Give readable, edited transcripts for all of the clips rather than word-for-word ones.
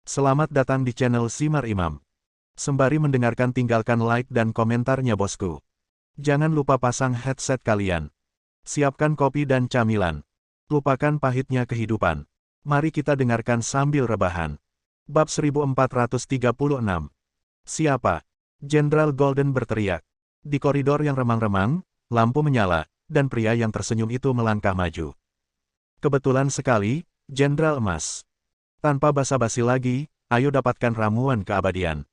Selamat datang di channel Simar Imam. Sembari mendengarkan tinggalkan like dan komentarnya bosku. Jangan lupa pasang headset kalian. Siapkan kopi dan camilan. Lupakan pahitnya kehidupan. Mari kita dengarkan sambil rebahan. Bab 1436. Siapa? Jenderal Golden berteriak. Di koridor yang remang-remang, lampu menyala, dan pria yang tersenyum itu melangkah maju. Kebetulan sekali, Jenderal Emas. Tanpa basa-basi lagi, ayo dapatkan ramuan keabadian.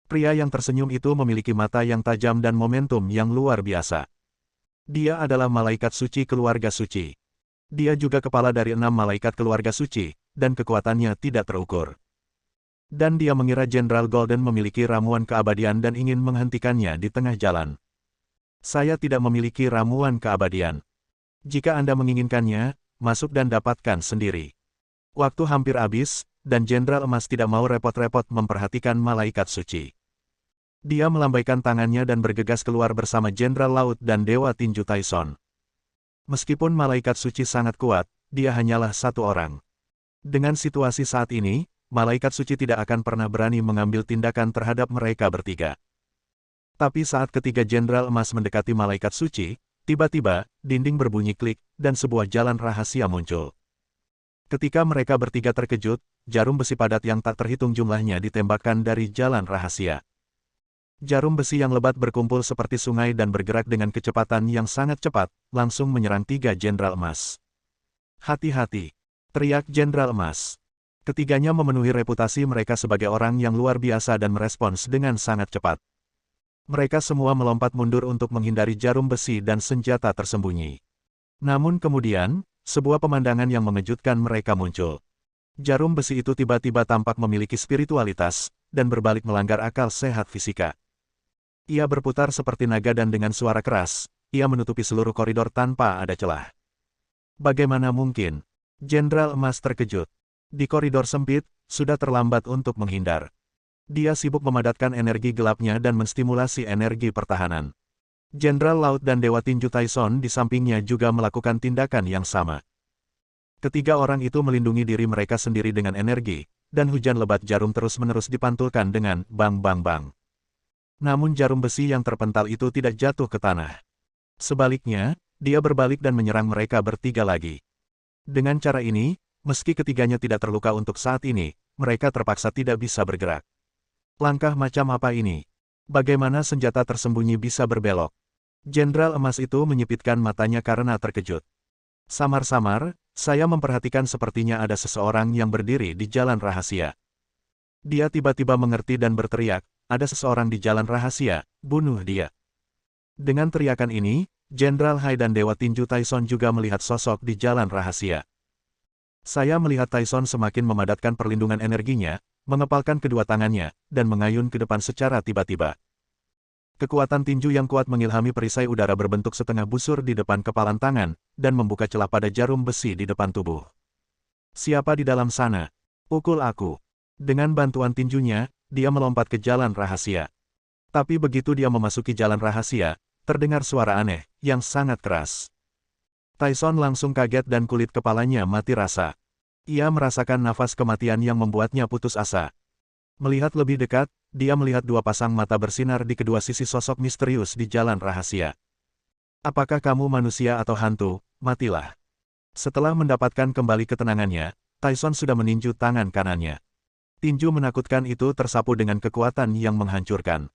Pria yang tersenyum itu memiliki mata yang tajam dan momentum yang luar biasa. Dia adalah malaikat suci keluarga suci. Dia juga kepala dari 6 malaikat keluarga suci, dan kekuatannya tidak terukur. Dan dia mengira Jenderal Golden memiliki ramuan keabadian dan ingin menghentikannya di tengah jalan. Saya tidak memiliki ramuan keabadian. Jika Anda menginginkannya, masuk dan dapatkan sendiri. Waktu hampir habis, dan Jenderal Emas tidak mau repot-repot memperhatikan malaikat suci. Dia melambaikan tangannya dan bergegas keluar bersama Jenderal Laut dan Dewa Tinju Tyson. Meskipun malaikat suci sangat kuat, dia hanyalah satu orang. Dengan situasi saat ini, malaikat suci tidak akan pernah berani mengambil tindakan terhadap mereka bertiga. Tapi saat ketiga Jenderal Emas mendekati malaikat suci, tiba-tiba, dinding berbunyi klik, dan sebuah jalan rahasia muncul. Ketika mereka bertiga terkejut, jarum besi padat yang tak terhitung jumlahnya ditembakkan dari jalan rahasia. Jarum besi yang lebat berkumpul seperti sungai dan bergerak dengan kecepatan yang sangat cepat, langsung menyerang tiga Jenderal Emas. Hati-hati! Teriak Jenderal Emas. Ketiganya memenuhi reputasi mereka sebagai orang yang luar biasa dan merespons dengan sangat cepat. Mereka semua melompat mundur untuk menghindari jarum besi dan senjata tersembunyi. Namun kemudian, sebuah pemandangan yang mengejutkan mereka muncul. Jarum besi itu tiba-tiba tampak memiliki spiritualitas, dan berbalik melanggar akal sehat fisika. Ia berputar seperti naga dan dengan suara keras, ia menutupi seluruh koridor tanpa ada celah. Bagaimana mungkin? Jenderal Emas terkejut. Di koridor sempit, sudah terlambat untuk menghindar. Dia sibuk memadatkan energi gelapnya dan menstimulasi energi pertahanan. Jenderal Laut dan Dewa Tinju Tyson di sampingnya juga melakukan tindakan yang sama. Ketiga orang itu melindungi diri mereka sendiri dengan energi, dan hujan lebat jarum terus-menerus dipantulkan dengan bang-bang-bang. Namun jarum besi yang terpental itu tidak jatuh ke tanah. Sebaliknya, dia berbalik dan menyerang mereka bertiga lagi. Dengan cara ini, meski ketiganya tidak terluka untuk saat ini, mereka terpaksa tidak bisa bergerak. Langkah macam apa ini? Bagaimana senjata tersembunyi bisa berbelok? Jenderal Emas itu menyipitkan matanya karena terkejut. Samar-samar, saya memperhatikan sepertinya ada seseorang yang berdiri di jalan rahasia. Dia tiba-tiba mengerti dan berteriak, ada seseorang di jalan rahasia, bunuh dia. Dengan teriakan ini, Jenderal Hai dan Dewa Tinju Tyson juga melihat sosok di jalan rahasia. Saya melihat Tyson semakin memadatkan perlindungan energinya, mengepalkan kedua tangannya, dan mengayun ke depan secara tiba-tiba. Kekuatan tinju yang kuat mengilhami perisai udara berbentuk setengah busur di depan kepalan tangan, dan membuka celah pada jarum besi di depan tubuh. Siapa di dalam sana? Pukul aku. Dengan bantuan tinjunya, dia melompat ke jalan rahasia. Tapi begitu dia memasuki jalan rahasia, terdengar suara aneh, yang sangat keras. Tyson langsung kaget dan kulit kepalanya mati rasa. Ia merasakan nafas kematian yang membuatnya putus asa. Melihat lebih dekat, dia melihat dua pasang mata bersinar di kedua sisi sosok misterius di jalan rahasia. Apakah kamu manusia atau hantu? Matilah. Setelah mendapatkan kembali ketenangannya, Tyson sudah meninju tangan kanannya. Tinju menakutkan itu tersapu dengan kekuatan yang menghancurkan.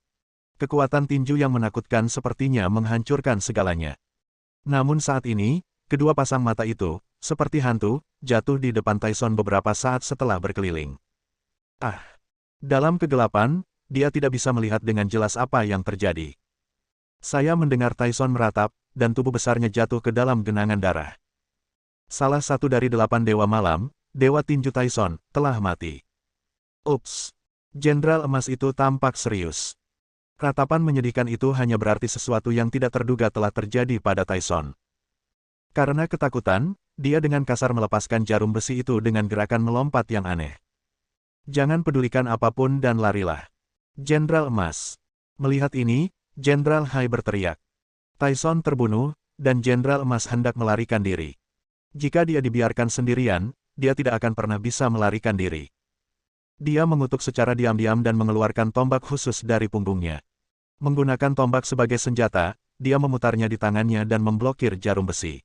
Kekuatan tinju yang menakutkan sepertinya menghancurkan segalanya. Namun saat ini, kedua pasang mata itu, seperti hantu, jatuh di depan Tyson beberapa saat setelah berkeliling. Ah! Dalam kegelapan, dia tidak bisa melihat dengan jelas apa yang terjadi. Saya mendengar Tyson meratap, dan tubuh besarnya jatuh ke dalam genangan darah. Salah satu dari 8 Dewa Malam, Dewa Tinju Tyson, telah mati. Ups! Jenderal Emas itu tampak serius. Ratapan menyedihkan itu hanya berarti sesuatu yang tidak terduga telah terjadi pada Tyson. Karena ketakutan, dia dengan kasar melepaskan jarum besi itu dengan gerakan melompat yang aneh. Jangan pedulikan apapun dan larilah. Jenderal Emas. Melihat ini, Jenderal Hai berteriak. Tyson terbunuh, dan Jenderal Emas hendak melarikan diri. Jika dia dibiarkan sendirian, dia tidak akan pernah bisa melarikan diri. Dia mengutuk secara diam-diam dan mengeluarkan tombak khusus dari punggungnya. Menggunakan tombak sebagai senjata, dia memutarnya di tangannya dan memblokir jarum besi.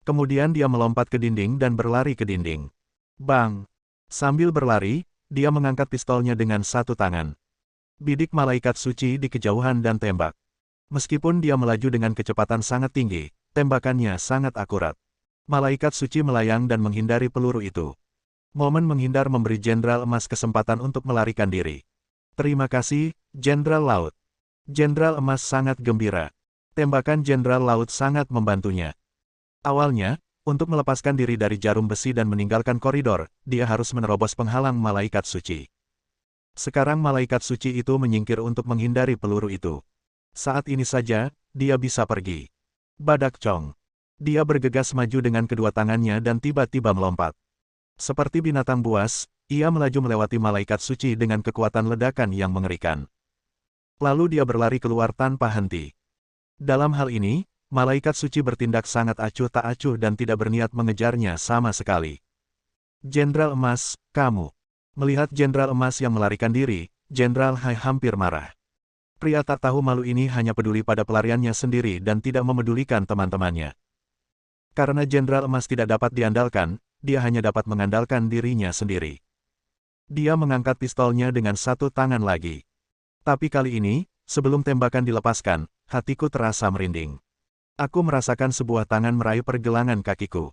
Kemudian dia melompat ke dinding dan berlari ke dinding. Bang! Sambil berlari, dia mengangkat pistolnya dengan satu tangan. Bidik malaikat suci di kejauhan dan tembak. Meskipun dia melaju dengan kecepatan sangat tinggi, tembakannya sangat akurat. Malaikat suci melayang dan menghindari peluru itu. Momen menghindar memberi Jenderal Emas kesempatan untuk melarikan diri. Terima kasih, Jenderal Laut. Jenderal Emas sangat gembira. Tembakan Jenderal Laut sangat membantunya. Awalnya, untuk melepaskan diri dari jarum besi dan meninggalkan koridor, dia harus menerobos penghalang malaikat suci. Sekarang malaikat suci itu menyingkir untuk menghindari peluru itu. Saat ini saja, dia bisa pergi. Badak Chong. Dia bergegas maju dengan kedua tangannya dan tiba-tiba melompat. Seperti binatang buas, ia melaju melewati malaikat suci dengan kekuatan ledakan yang mengerikan. Lalu dia berlari keluar tanpa henti. Dalam hal ini, malaikat suci bertindak sangat acuh tak acuh dan tidak berniat mengejarnya sama sekali. Jenderal Emas, kamu. Melihat Jenderal Emas yang melarikan diri, Jenderal Hai hampir marah. Pria tak tahu malu ini hanya peduli pada pelariannya sendiri dan tidak memedulikan teman-temannya. Karena Jenderal Emas tidak dapat diandalkan, dia hanya dapat mengandalkan dirinya sendiri. Dia mengangkat pistolnya dengan satu tangan lagi. Tapi kali ini, sebelum tembakan dilepaskan, hatiku terasa merinding. Aku merasakan sebuah tangan meraih pergelangan kakiku.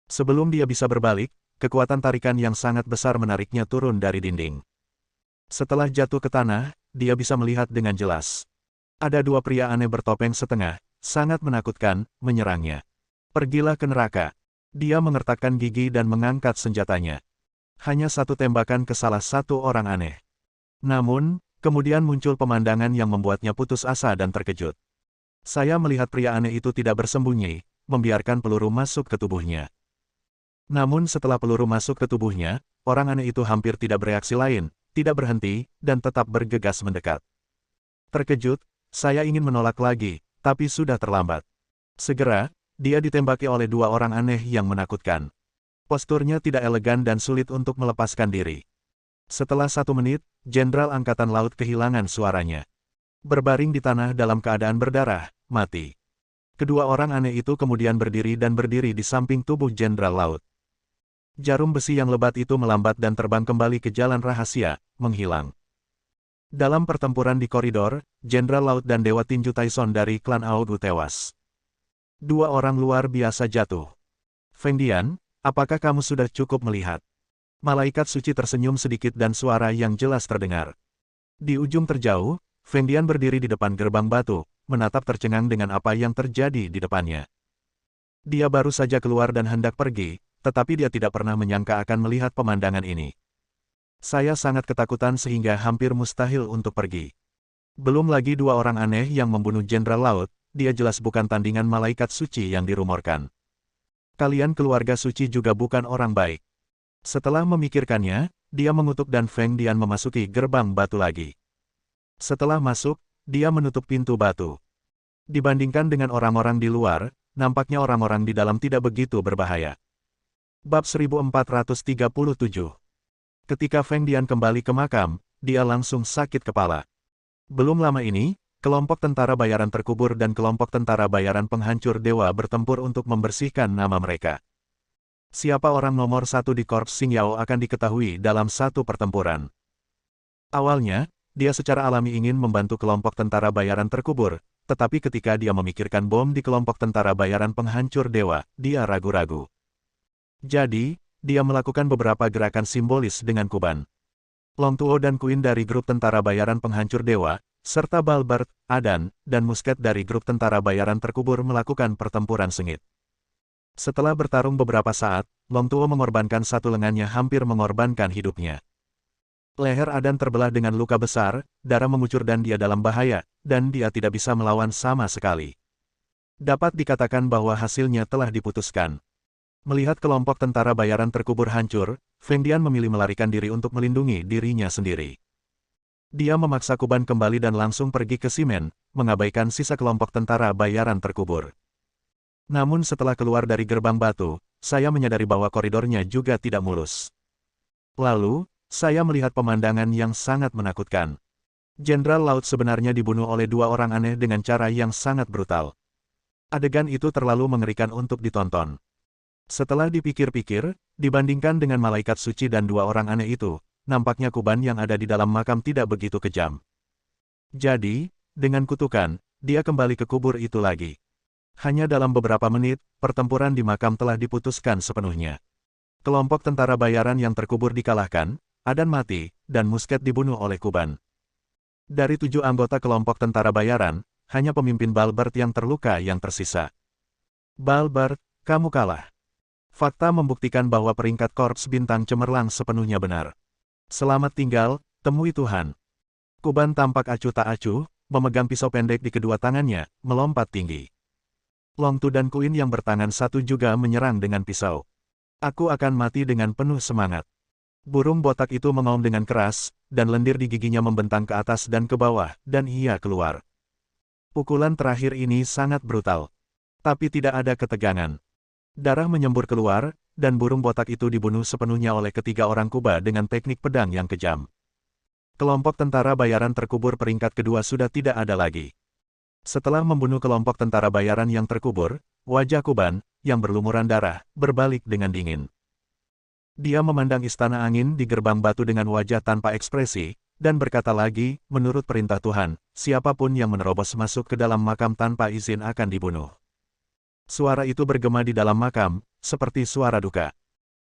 Sebelum dia bisa berbalik, kekuatan tarikan yang sangat besar menariknya turun dari dinding. Setelah jatuh ke tanah, dia bisa melihat dengan jelas. Ada dua pria aneh bertopeng setengah, sangat menakutkan, menyerangnya. Pergilah ke neraka. Dia mengertakkan gigi dan mengangkat senjatanya. Hanya satu tembakan ke salah satu orang aneh. Namun, kemudian muncul pemandangan yang membuatnya putus asa dan terkejut. Saya melihat pria aneh itu tidak bersembunyi, membiarkan peluru masuk ke tubuhnya. Namun setelah peluru masuk ke tubuhnya, orang aneh itu hampir tidak bereaksi lain, tidak berhenti, dan tetap bergegas mendekat. Terkejut, saya ingin menolak lagi, tapi sudah terlambat. Segera, dia ditembaki oleh dua orang aneh yang menakutkan. Posturnya tidak elegan dan sulit untuk melepaskan diri. Setelah 1 menit, Jenderal Angkatan Laut kehilangan suaranya. Berbaring di tanah dalam keadaan berdarah, mati. Kedua orang aneh itu kemudian berdiri di samping tubuh Jenderal Laut. Jarum besi yang lebat itu melambat dan terbang kembali ke jalan rahasia, menghilang. Dalam pertempuran di koridor, Jenderal Laut dan Dewa Tinju Tyson dari klan Aogu tewas. Dua orang luar biasa jatuh. Feng Dian, apakah kamu sudah cukup melihat? Malaikat suci tersenyum sedikit dan suara yang jelas terdengar. Di ujung terjauh, Feng Dian berdiri di depan gerbang batu, menatap tercengang dengan apa yang terjadi di depannya. Dia baru saja keluar dan hendak pergi, tetapi dia tidak pernah menyangka akan melihat pemandangan ini. Saya sangat ketakutan sehingga hampir mustahil untuk pergi. Belum lagi dua orang aneh yang membunuh Jenderal Laut, dia jelas bukan tandingan malaikat suci yang dirumorkan. Kalian keluarga suci juga bukan orang baik. Setelah memikirkannya, dia mengutuk dan Feng Dian memasuki gerbang batu lagi. Setelah masuk, dia menutup pintu batu. Dibandingkan dengan orang-orang di luar, nampaknya orang-orang di dalam tidak begitu berbahaya. Bab 1437. Ketika Feng Dian kembali ke makam, dia langsung sakit kepala. Belum lama ini, kelompok tentara bayaran terkubur dan kelompok tentara bayaran penghancur dewa bertempur untuk membersihkan nama mereka. Siapa orang nomor 1 di Korps Xingyao akan diketahui dalam satu pertempuran. Awalnya, dia secara alami ingin membantu kelompok tentara bayaran terkubur, tetapi ketika dia memikirkan bom di kelompok tentara bayaran penghancur dewa, dia ragu-ragu. Jadi, dia melakukan beberapa gerakan simbolis dengan kuban. Long Tuo dan Queen dari grup tentara bayaran penghancur dewa, serta Balbert, Adan, dan Musket dari grup tentara bayaran terkubur melakukan pertempuran sengit. Setelah bertarung beberapa saat, Long Tuo mengorbankan satu lengannya hampir mengorbankan hidupnya. Leher Adan terbelah dengan luka besar, darah mengucur dan dia dalam bahaya, dan dia tidak bisa melawan sama sekali. Dapat dikatakan bahwa hasilnya telah diputuskan. Melihat kelompok tentara bayaran terkubur hancur, Feng Dian memilih melarikan diri untuk melindungi dirinya sendiri. Dia memaksa kuban kembali dan langsung pergi ke Simen, mengabaikan sisa kelompok tentara bayaran terkubur. Namun setelah keluar dari gerbang batu, saya menyadari bahwa koridornya juga tidak mulus. Lalu, saya melihat pemandangan yang sangat menakutkan. Jenderal Laut sebenarnya dibunuh oleh dua orang aneh dengan cara yang sangat brutal. Adegan itu terlalu mengerikan untuk ditonton. Setelah dipikir-pikir, dibandingkan dengan malaikat suci dan dua orang aneh itu, nampaknya Kuban yang ada di dalam makam tidak begitu kejam. Jadi, dengan kutukan, dia kembali ke kubur itu lagi. Hanya dalam beberapa menit, pertempuran di makam telah diputuskan sepenuhnya. Kelompok tentara bayaran yang terkubur dikalahkan, Adan mati, dan Musket dibunuh oleh Kuban. Dari 7 anggota kelompok tentara bayaran, hanya pemimpin Balbert yang terluka yang tersisa. Balbert, kamu kalah. Fakta membuktikan bahwa peringkat Korps Bintang Cemerlang sepenuhnya benar. Selamat tinggal, temui Tuhan. Kuban tampak acuh tak acuh, memegang pisau pendek di kedua tangannya, melompat tinggi. Long Tu dan Kuin yang bertangan satu juga menyerang dengan pisau. Aku akan mati dengan penuh semangat. Burung botak itu mengaum dengan keras, dan lendir di giginya membentang ke atas dan ke bawah, dan ia keluar. Pukulan terakhir ini sangat brutal. Tapi tidak ada ketegangan. Darah menyembur keluar, dan burung botak itu dibunuh sepenuhnya oleh ketiga orang Kuba dengan teknik pedang yang kejam. Kelompok tentara bayaran terkubur peringkat kedua sudah tidak ada lagi. Setelah membunuh kelompok tentara bayaran yang terkubur, wajah Kuban, yang berlumuran darah, berbalik dengan dingin. Dia memandang istana angin di gerbang batu dengan wajah tanpa ekspresi, dan berkata lagi, menurut perintah Tuhan, siapapun yang menerobos masuk ke dalam makam tanpa izin akan dibunuh. Suara itu bergema di dalam makam, seperti suara duka.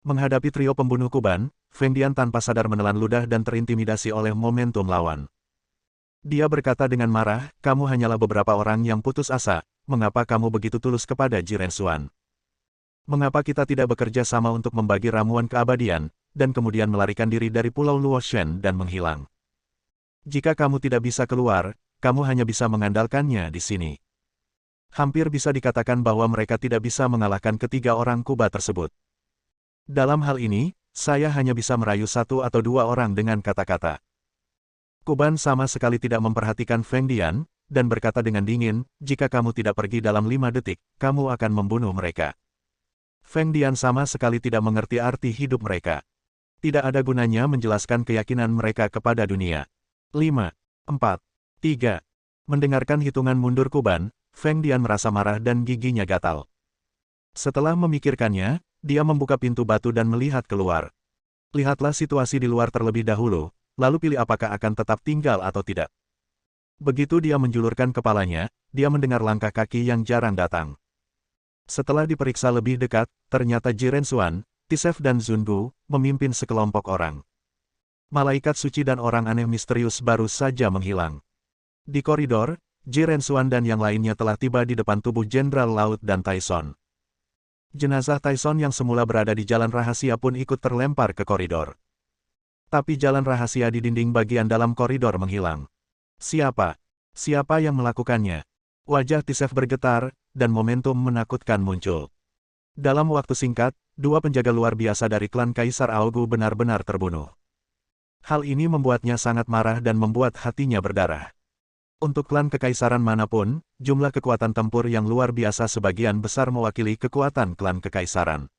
Menghadapi trio pembunuh Kuban, Feng Dian tanpa sadar menelan ludah dan terintimidasi oleh momentum lawan. Dia berkata dengan marah, kamu hanyalah beberapa orang yang putus asa, mengapa kamu begitu tulus kepada Jiren Xuan? Mengapa kita tidak bekerja sama untuk membagi ramuan keabadian, dan kemudian melarikan diri dari Pulau Luoshen dan menghilang? Jika kamu tidak bisa keluar, kamu hanya bisa mengandalkannya di sini. Hampir bisa dikatakan bahwa mereka tidak bisa mengalahkan ketiga orang Kuba tersebut. Dalam hal ini, saya hanya bisa merayu satu atau dua orang dengan kata-kata. Kuban sama sekali tidak memperhatikan Feng Dian, dan berkata dengan dingin, jika kamu tidak pergi dalam 5 detik, kamu akan membunuh mereka. Feng Dian sama sekali tidak mengerti arti hidup mereka. Tidak ada gunanya menjelaskan keyakinan mereka kepada dunia. 5, 4, 3. Mendengarkan hitungan mundur Kuban, Feng Dian merasa marah dan giginya gatal. Setelah memikirkannya, dia membuka pintu batu dan melihat keluar. Lihatlah situasi di luar terlebih dahulu, lalu pilih apakah akan tetap tinggal atau tidak. Begitu dia menjulurkan kepalanya, dia mendengar langkah kaki yang jarang datang. Setelah diperiksa lebih dekat, ternyata Jiren Xuan, Tisef dan Zunbu, memimpin sekelompok orang. Malaikat suci dan orang aneh misterius baru saja menghilang. Di koridor, Jiren Xuan dan yang lainnya telah tiba di depan tubuh Jenderal Laut dan Taison. Jenazah Taison yang semula berada di jalan rahasia pun ikut terlempar ke koridor. Tapi jalan rahasia di dinding bagian dalam koridor menghilang. Siapa? Siapa yang melakukannya? Wajah Tisef bergetar, dan momentum menakutkan muncul. Dalam waktu singkat, 2 penjaga luar biasa dari klan Kaisar Aogu benar-benar terbunuh. Hal ini membuatnya sangat marah dan membuat hatinya berdarah. Untuk klan kekaisaran manapun, jumlah kekuatan tempur yang luar biasa sebagian besar mewakili kekuatan klan kekaisaran.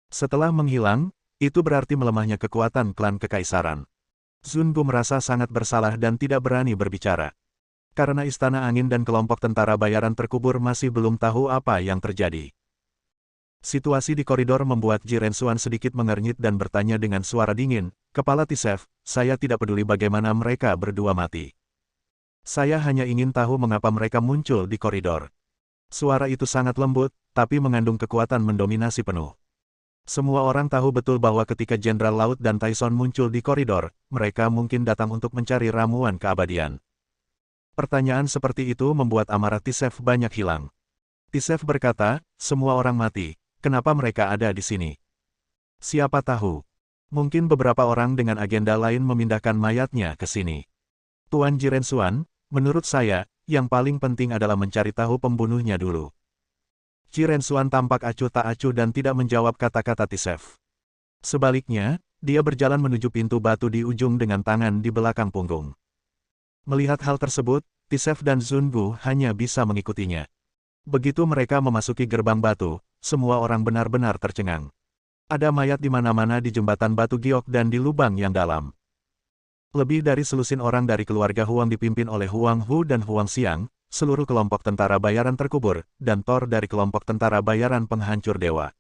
Setelah menghilang, itu berarti melemahnya kekuatan klan kekaisaran. Zunbu merasa sangat bersalah dan tidak berani berbicara. Karena Istana Angin dan kelompok tentara bayaran terkubur masih belum tahu apa yang terjadi. Situasi di koridor membuat Jiren Xuan sedikit mengernyit dan bertanya dengan suara dingin, Kepala Tisef, saya tidak peduli bagaimana mereka berdua mati. Saya hanya ingin tahu mengapa mereka muncul di koridor. Suara itu sangat lembut, tapi mengandung kekuatan mendominasi penuh. Semua orang tahu betul bahwa ketika Jenderal Laut dan Taison muncul di koridor, mereka mungkin datang untuk mencari ramuan keabadian. Pertanyaan seperti itu membuat amarah Tisef banyak hilang. Tisef berkata, semua orang mati, kenapa mereka ada di sini? Siapa tahu? Mungkin beberapa orang dengan agenda lain memindahkan mayatnya ke sini. Tuan Jiren Xuan, menurut saya, yang paling penting adalah mencari tahu pembunuhnya dulu. Jiren Xuan tampak acuh tak acuh dan tidak menjawab kata-kata Tisef. Sebaliknya, dia berjalan menuju pintu batu di ujung dengan tangan di belakang punggung. Melihat hal tersebut, Tisef dan Zunbu hanya bisa mengikutinya. Begitu mereka memasuki gerbang batu, semua orang benar-benar tercengang. Ada mayat di mana-mana di jembatan batu giok dan di lubang yang dalam. Lebih dari selusin orang dari keluarga Huang dipimpin oleh Huang Hu dan Huang Xiang, seluruh kelompok tentara bayaran terkubur, dan Thor dari kelompok tentara bayaran penghancur dewa.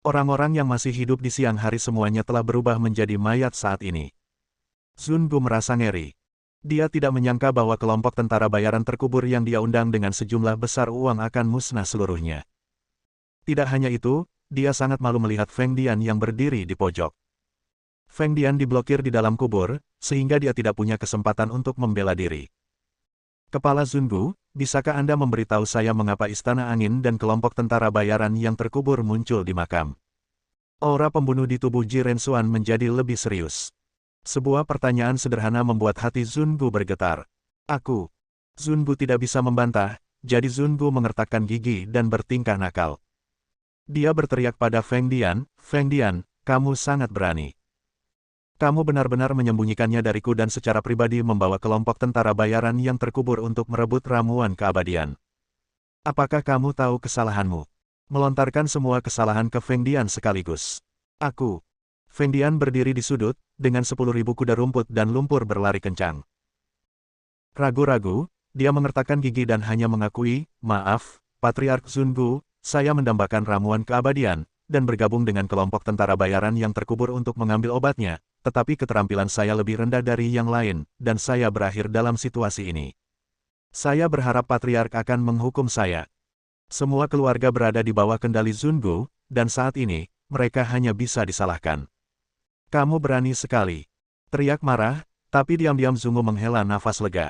Orang-orang yang masih hidup di siang hari semuanya telah berubah menjadi mayat saat ini. Zun Bu merasa ngeri. Dia tidak menyangka bahwa kelompok tentara bayaran terkubur yang dia undang dengan sejumlah besar uang akan musnah seluruhnya. Tidak hanya itu, dia sangat malu melihat Feng Dian yang berdiri di pojok. Feng Dian diblokir di dalam kubur, sehingga dia tidak punya kesempatan untuk membela diri. Kepala Zun Bu, bisakah Anda memberitahu saya mengapa Istana Angin dan kelompok tentara bayaran yang terkubur muncul di makam? Aura pembunuh di tubuh Ji Rensuan menjadi lebih serius. Sebuah pertanyaan sederhana membuat hati Zun Bu bergetar. Aku. Zun Bu tidak bisa membantah, jadi Zun Bu mengertakkan gigi dan bertingkah nakal. Dia berteriak pada Feng Dian, "Feng Dian, kamu sangat berani. Kamu benar-benar menyembunyikannya dariku dan secara pribadi membawa kelompok tentara bayaran yang terkubur untuk merebut ramuan keabadian. Apakah kamu tahu kesalahanmu? Melontarkan semua kesalahan ke Feng Dian sekaligus. Aku." Feng Dian berdiri di sudut, dengan 10.000 kuda rumput dan lumpur berlari kencang. Ragu-ragu, dia mengertakkan gigi dan hanya mengakui, "Maaf, Patriark Zun Bu, saya mendambakan ramuan keabadian, dan bergabung dengan kelompok tentara bayaran yang terkubur untuk mengambil obatnya, tetapi keterampilan saya lebih rendah dari yang lain, dan saya berakhir dalam situasi ini. Saya berharap Patriark akan menghukum saya." Semua keluarga berada di bawah kendali Zun Bu, dan saat ini, mereka hanya bisa disalahkan. "Kamu berani sekali." Teriak marah, tapi diam-diam Zungu menghela nafas lega.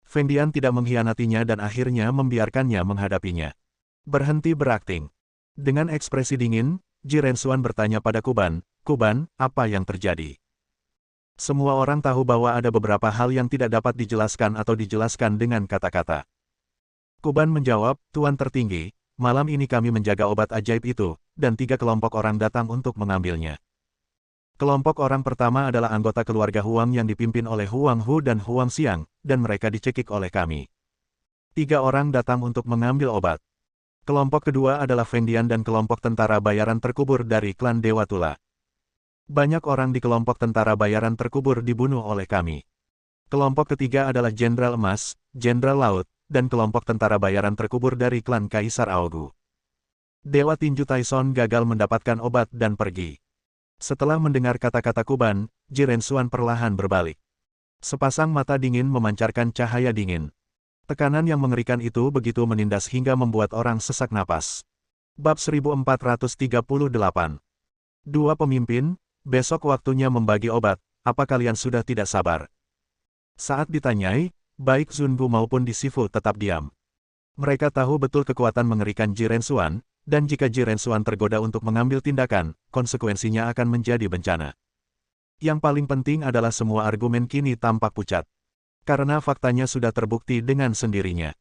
Feng Dian tidak mengkhianatinya dan akhirnya membiarkannya menghadapinya. Berhenti berakting. Dengan ekspresi dingin, Ji Rensuan bertanya pada Kuban, "Kuban, apa yang terjadi?" Semua orang tahu bahwa ada beberapa hal yang tidak dapat dijelaskan atau dijelaskan dengan kata-kata. Kuban menjawab, "Tuan tertinggi, malam ini kami menjaga obat ajaib itu, dan 3 kelompok orang datang untuk mengambilnya. Kelompok orang pertama adalah anggota keluarga Huang yang dipimpin oleh Huang Hu dan Huang Xiang, dan mereka dicekik oleh kami. 3 orang datang untuk mengambil obat. Kelompok kedua adalah Feng Dian dan kelompok tentara bayaran terkubur dari klan Dewa Tula. Banyak orang di kelompok tentara bayaran terkubur dibunuh oleh kami. Kelompok ketiga adalah Jenderal Emas, Jenderal Laut, dan kelompok tentara bayaran terkubur dari klan Kaisar Aogu. Dewa Tinju Taison gagal mendapatkan obat dan pergi." Setelah mendengar kata-kata Kuban, Ji Rensuan perlahan berbalik. Sepasang mata dingin memancarkan cahaya dingin. Tekanan yang mengerikan itu begitu menindas hingga membuat orang sesak napas. Bab 1438. Dua pemimpin, besok waktunya membagi obat, apa kalian sudah tidak sabar? Saat ditanyai, baik Zun Bu maupun Di Sifu tetap diam. Mereka tahu betul kekuatan mengerikan Ji Rensuan, dan jika Ji Rensuan tergoda untuk mengambil tindakan, konsekuensinya akan menjadi bencana. Yang paling penting adalah semua argumen kini tampak pucat. Karena faktanya sudah terbukti dengan sendirinya.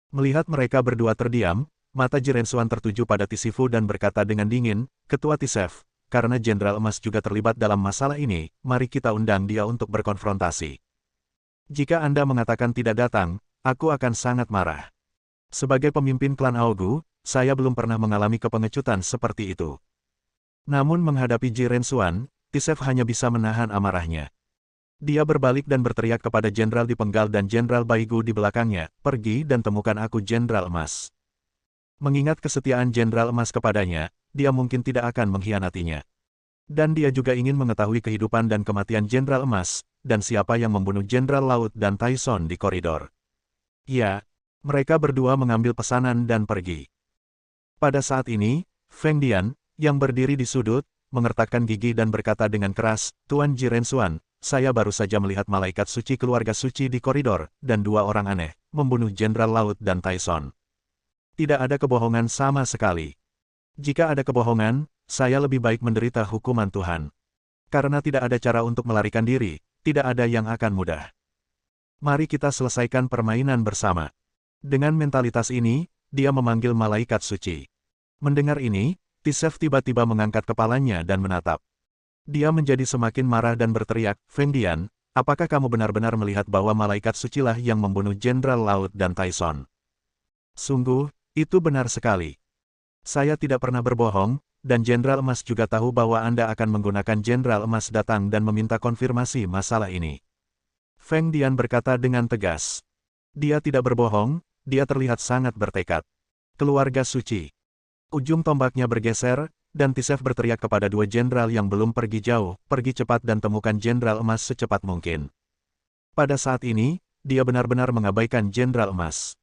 Melihat mereka berdua terdiam, mata Ji Rensuan tertuju pada Di Sifu dan berkata dengan dingin, "Ketua Tisef, karena Jenderal Emas juga terlibat dalam masalah ini, mari kita undang dia untuk berkonfrontasi. Jika Anda mengatakan tidak datang, aku akan sangat marah. Sebagai pemimpin klan Aogu, saya belum pernah mengalami kepengecutan seperti itu." Namun menghadapi Ji Rensuan, Tisef hanya bisa menahan amarahnya. Dia berbalik dan berteriak kepada Jenderal dipenggal dan Jenderal Baigu di belakangnya, "Pergi dan temukan aku Jenderal Emas." Mengingat kesetiaan Jenderal Emas kepadanya, dia mungkin tidak akan mengkhianatinya. Dan dia juga ingin mengetahui kehidupan dan kematian Jenderal Emas, dan siapa yang membunuh Jenderal Laut dan Taison di koridor. Ya, mereka berdua mengambil pesanan dan pergi. Pada saat ini, Feng Dian, yang berdiri di sudut, mengertakkan gigi dan berkata dengan keras, "Tuan Ji Rensuan, saya baru saja melihat malaikat suci keluarga suci di koridor, dan 2 orang aneh, membunuh Jenderal Laut dan Taison. Tidak ada kebohongan sama sekali. Jika ada kebohongan, saya lebih baik menderita hukuman Tuhan. Karena tidak ada cara untuk melarikan diri, tidak ada yang akan mudah. Mari kita selesaikan permainan bersama." Dengan mentalitas ini, dia memanggil malaikat suci. Mendengar ini, Tisef tiba-tiba mengangkat kepalanya dan menatap. Dia menjadi semakin marah dan berteriak, "Feng Dian, apakah kamu benar-benar melihat bahwa malaikat sucilah yang membunuh Jenderal Laut dan Taison?" "Sungguh, itu benar sekali. Saya tidak pernah berbohong, dan Jenderal Emas juga tahu bahwa Anda akan menggunakan Jenderal Emas datang dan meminta konfirmasi masalah ini. Feng Dian berkata dengan tegas. Dia tidak berbohong, dia terlihat sangat bertekad. Keluarga suci. Ujung tombaknya bergeser, dan Tisef berteriak kepada dua jenderal yang belum pergi jauh, pergi cepat dan temukan Jenderal Emas secepat mungkin. Pada saat ini, dia benar-benar mengabaikan Jenderal Emas.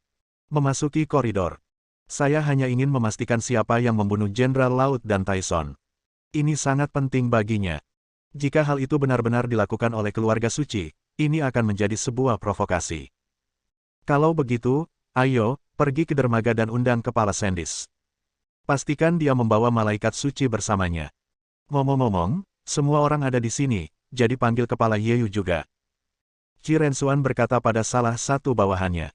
Memasuki koridor. Saya hanya ingin memastikan siapa yang membunuh Jenderal Laut dan Tyson. Ini sangat penting baginya. Jika hal itu benar-benar dilakukan oleh keluarga suci, ini akan menjadi sebuah provokasi. Kalau begitu, ayo, pergi ke dermaga dan undang Kepala Sandis. Pastikan dia membawa malaikat suci bersamanya. Ngomong-ngomong, semua orang ada di sini, jadi panggil Kepala Yeyu juga. Ji Rensuan berkata pada salah satu bawahannya.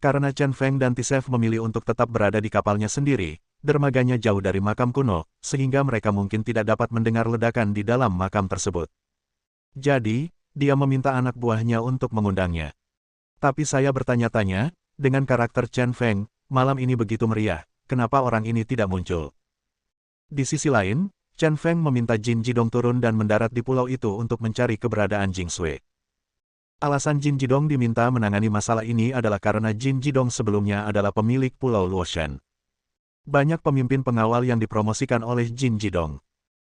Karena Chen Feng dan Tisef memilih untuk tetap berada di kapalnya sendiri, dermaganya jauh dari makam kuno, sehingga mereka mungkin tidak dapat mendengar ledakan di dalam makam tersebut. Jadi, dia meminta anak buahnya untuk mengundangnya. Tapi saya bertanya-tanya, dengan karakter Chen Feng, malam ini begitu meriah, kenapa orang ini tidak muncul? Di sisi lain, Chen Feng meminta Jin Jidong turun dan mendarat di pulau itu untuk mencari keberadaan Jing Sui. Alasan Jin Jidong diminta menangani masalah ini adalah karena Jin Jidong sebelumnya adalah pemilik Pulau Luoshan. Banyak pemimpin pengawal yang dipromosikan oleh Jin Jidong.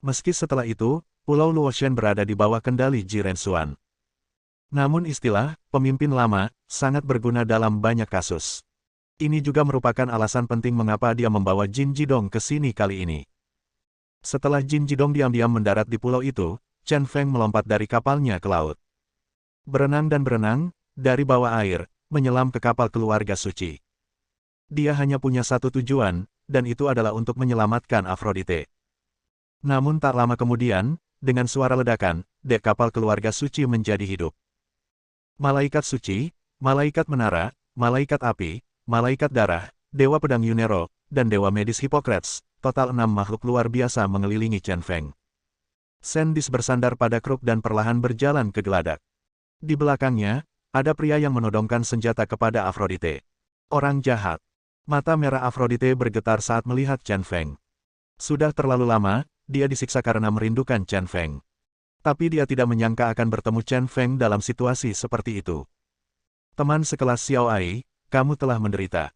Meski setelah itu, Pulau Luoshan berada di bawah kendali Ji Rensuan. Namun istilah, pemimpin lama, sangat berguna dalam banyak kasus. Ini juga merupakan alasan penting mengapa dia membawa Jin Jidong ke sini kali ini. Setelah Jin Jidong diam-diam mendarat di pulau itu, Chen Feng melompat dari kapalnya ke laut. Berenang dan berenang, dari bawah air, menyelam ke kapal keluarga suci. Dia hanya punya satu tujuan, dan itu adalah untuk menyelamatkan Aphrodite. Namun tak lama kemudian, dengan suara ledakan, dek kapal keluarga suci menjadi hidup. Malaikat suci, malaikat menara, malaikat api, malaikat darah, dewa pedang Yunero, dan dewa medis Hippocrates, total 6 makhluk luar biasa mengelilingi Chen Feng. Sandis bersandar pada kruk dan perlahan berjalan ke geladak. Di belakangnya, ada pria yang menodongkan senjata kepada Aphrodite. Orang jahat. Mata merah Aphrodite bergetar saat melihat Chen Feng. Sudah terlalu lama, dia disiksa karena merindukan Chen Feng. Tapi dia tidak menyangka akan bertemu Chen Feng dalam situasi seperti itu. Teman sekelas Xiao Ai, kamu telah menderita.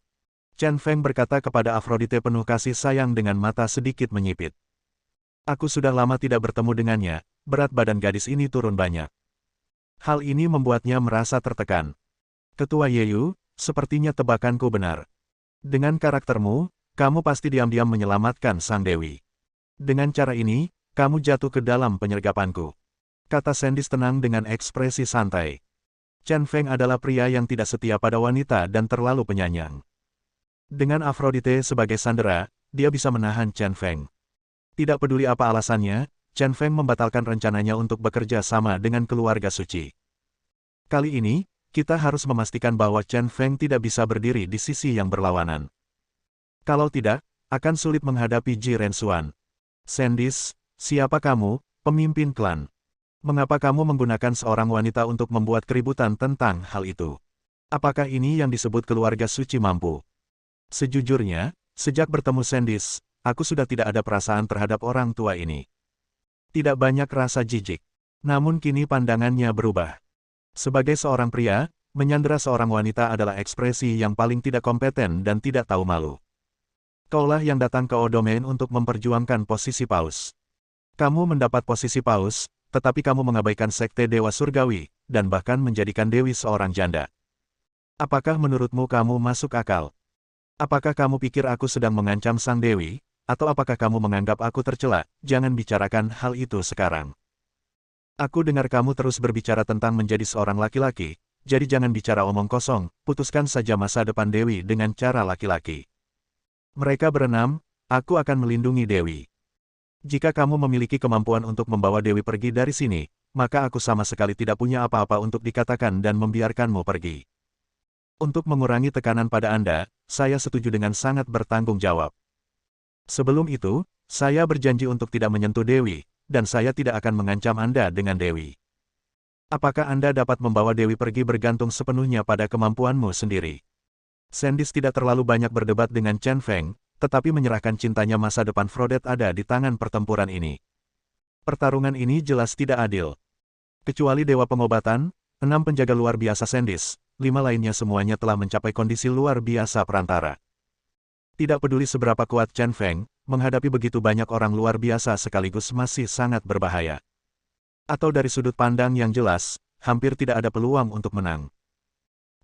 Chen Feng berkata kepada Aphrodite penuh kasih sayang dengan mata sedikit menyipit. Aku sudah lama tidak bertemu dengannya, berat badan gadis ini turun banyak. Hal ini membuatnya merasa tertekan. Ketua Yeyu, sepertinya tebakanku benar. Dengan karaktermu, kamu pasti diam-diam menyelamatkan Sang Dewi. Dengan cara ini, kamu jatuh ke dalam penyergapanku. Kata Sandis tenang dengan ekspresi santai. Chen Feng adalah pria yang tidak setia pada wanita dan terlalu penyayang. Dengan Aphrodite sebagai sandera, dia bisa menahan Chen Feng. Tidak peduli apa alasannya, Chen Feng membatalkan rencananya untuk bekerja sama dengan keluarga suci. Kali ini, kita harus memastikan bahwa Chen Feng tidak bisa berdiri di sisi yang berlawanan. Kalau tidak, akan sulit menghadapi Ji Rensuan. Sandis, siapa kamu, pemimpin klan? Mengapa kamu menggunakan seorang wanita untuk membuat keributan tentang hal itu? Apakah ini yang disebut keluarga suci mampu? Sejujurnya, sejak bertemu Sandis, aku sudah tidak ada perasaan terhadap orang tua ini. Tidak banyak rasa jijik. Namun kini pandangannya berubah. Sebagai seorang pria, menyandera seorang wanita adalah ekspresi yang paling tidak kompeten dan tidak tahu malu. Kaulah yang datang ke Odomain untuk memperjuangkan posisi paus. Kamu mendapat posisi paus, tetapi kamu mengabaikan sekte Dewa Surgawi, dan bahkan menjadikan Dewi seorang janda. Apakah menurutmu kamu masuk akal? Apakah kamu pikir aku sedang mengancam Sang Dewi? Atau apakah kamu menganggap aku tercela? Jangan bicarakan hal itu sekarang. Aku dengar kamu terus berbicara tentang menjadi seorang laki-laki, jadi jangan bicara omong kosong, putuskan saja masa depan Dewi dengan cara laki-laki. Mereka berenam, aku akan melindungi Dewi. Jika kamu memiliki kemampuan untuk membawa Dewi pergi dari sini, maka aku sama sekali tidak punya apa-apa untuk dikatakan dan membiarkanmu pergi. Untuk mengurangi tekanan pada Anda, saya setuju dengan sangat bertanggung jawab. Sebelum itu, saya berjanji untuk tidak menyentuh Dewi, dan saya tidak akan mengancam Anda dengan Dewi. Apakah Anda dapat membawa Dewi pergi bergantung sepenuhnya pada kemampuanmu sendiri? Sandis tidak terlalu banyak berdebat dengan Chen Feng, tetapi menyerahkan cintanya masa depan Frodet ada di tangan pertempuran ini. Pertarungan ini jelas tidak adil. Kecuali Dewa Pengobatan, 6 penjaga luar biasa Sandis, 5 lainnya semuanya telah mencapai kondisi luar biasa perantara. Tidak peduli seberapa kuat Chen Feng, menghadapi begitu banyak orang luar biasa sekaligus masih sangat berbahaya. Atau dari sudut pandang yang jelas, hampir tidak ada peluang untuk menang.